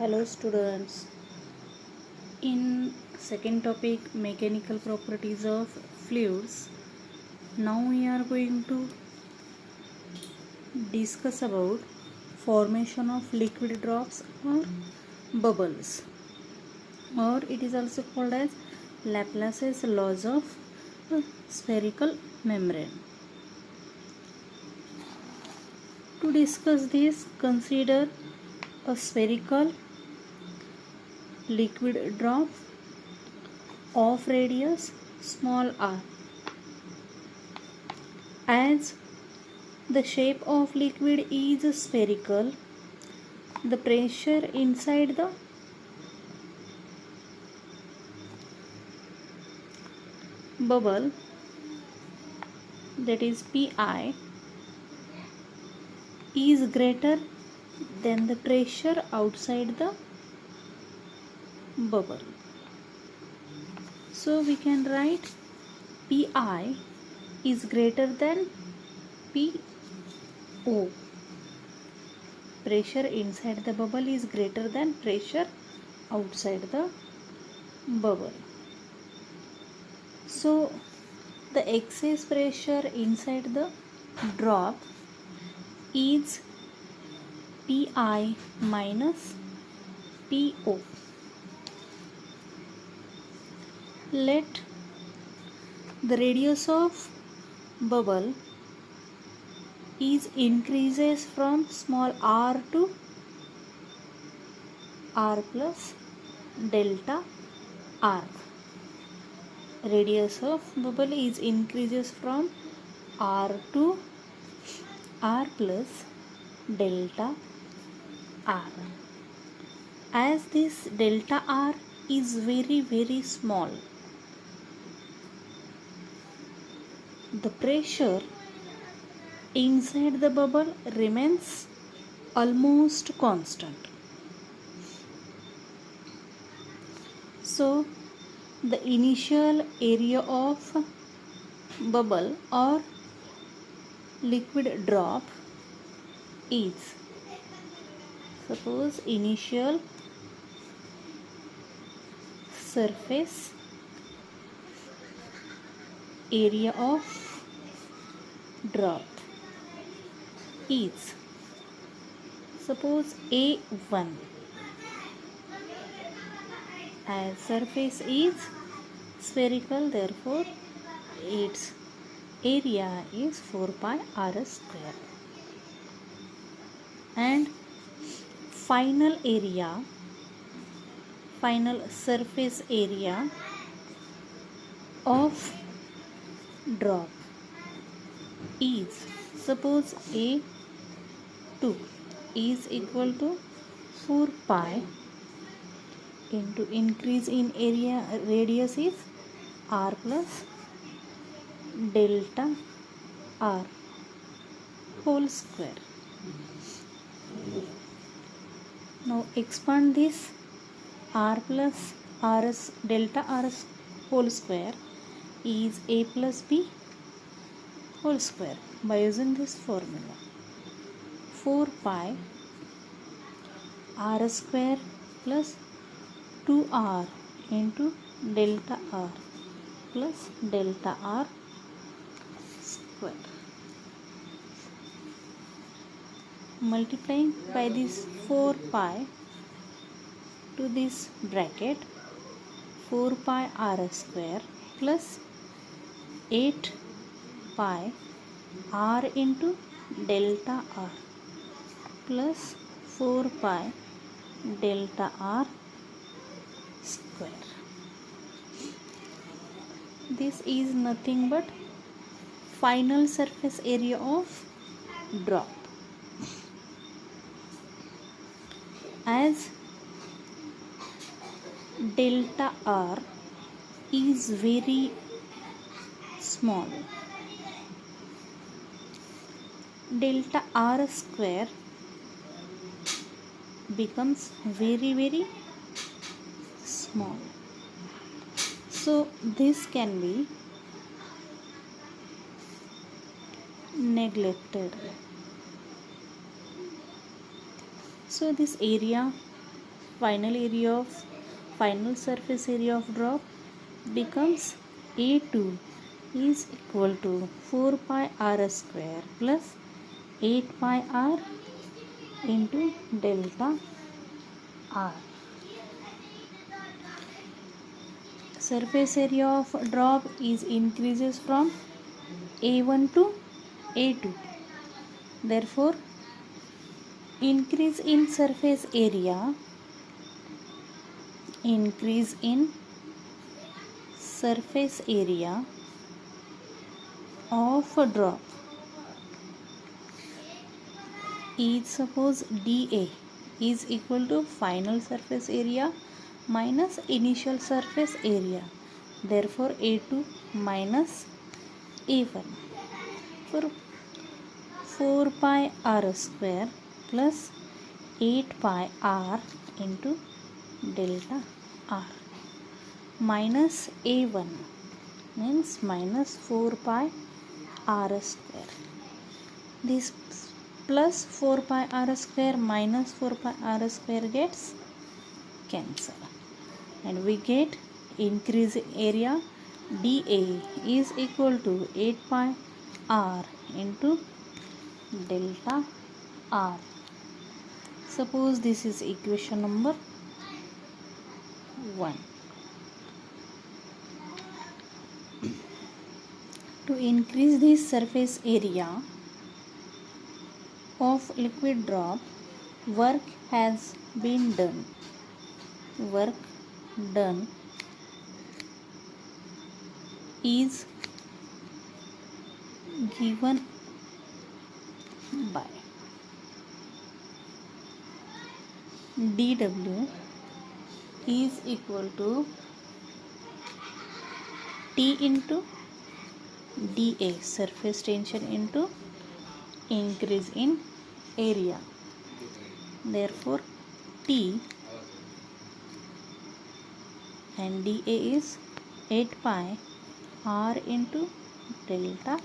Hello students. In second topic, mechanical properties of fluids. Now we are going to discuss about formation of liquid drops or bubbles, or it is also called as Laplace's laws of a spherical membrane. To discuss this, consider a spherical liquid drop of radius small r. As the shape of liquid is spherical, the pressure inside the bubble, that is Pi, is greater than the pressure outside the bubble. So we can write Pi is greater than Po. Pressure inside the bubble is greater than pressure outside the bubble. So the excess pressure inside the drop is Pi minus Po. Let the radius of bubble is increases from small r to r plus delta r. Radius of bubble is increases from r to r plus delta r. As this delta r is very small, the pressure inside the bubble remains almost constant. So the initial area of bubble or liquid drop is, suppose initial surface area of drop is, suppose A1, as surface is spherical, therefore its area is 4 pi r square, and final surface area of drop is, suppose A2 is equal to 4 pi into increase in area radius is r plus delta r whole square. Now expand this r plus rs delta r whole square is a plus b whole square by using this formula. 4 pi r square plus 2r into delta r plus delta r square. Multiplying by this 4 pi to this bracket, 4 pi r square plus 8 pi r into delta r plus 4 pi delta r square. This is nothing but final surface area of drop. As delta r is very small, delta r square becomes very small. So this can be neglected. So this area final surface area of drop becomes A2 is equal to 4 pi r square plus 8 pi r into delta r. Surface area of drop is increases from A1 to A2. Therefore, increase in surface area of a drop is, suppose dA is equal to final surface area minus initial surface area. Therefore, A2 minus A1 for 4 pi r square plus 8 pi r into delta r minus A1 means minus 4 pi r square. This plus 4 pi r square minus 4 pi r square gets cancelled, and we get increase area dA is equal to 8 pi r into delta r. Suppose this is equation number 1. To increase this surface area of liquid drop, work has been done. Work done is given by dW is equal to T into dA, surface tension into increase in area. Therefore, T and dA is 8 pi r into delta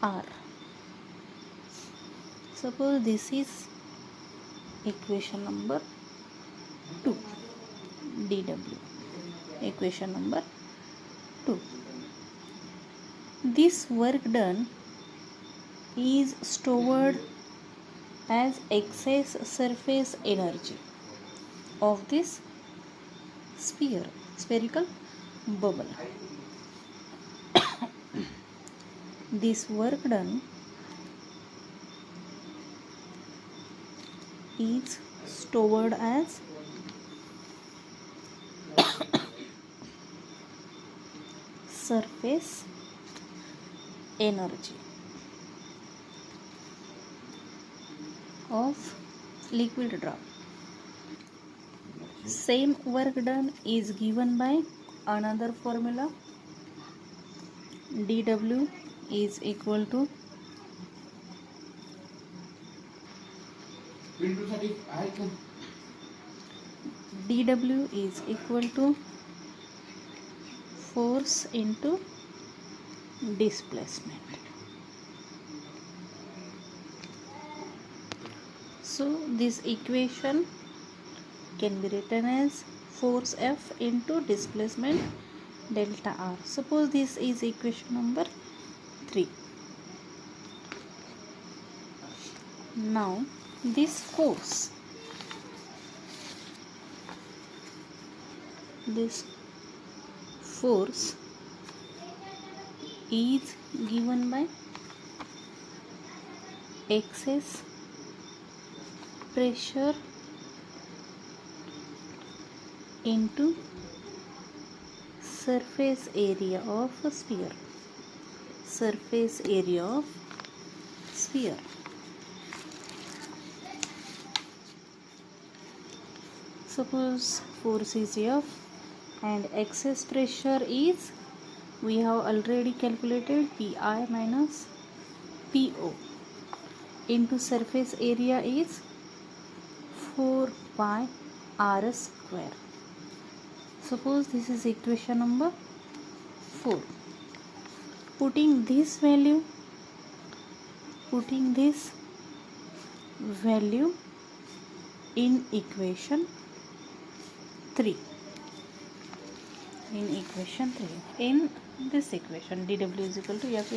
r. Suppose this is equation number 2, dW, equation number 2. This work done is stored as excess surface energy of this spherical bubble. This work done is stored as surface energy of liquid drop. Same work done is given by another formula. dW is equal to force into displacement. So this equation can be written as force F into displacement delta R. Suppose this is equation number 3. Now this force is given by excess pressure into surface area of a sphere. Surface area of sphere. Suppose force is F and excess pressure is, we have already calculated, Pi minus Po into surface area is 4 pi r square. Suppose this is equation number 4. Putting this value in equation 3. In equation 3, in this equation dw is equal to f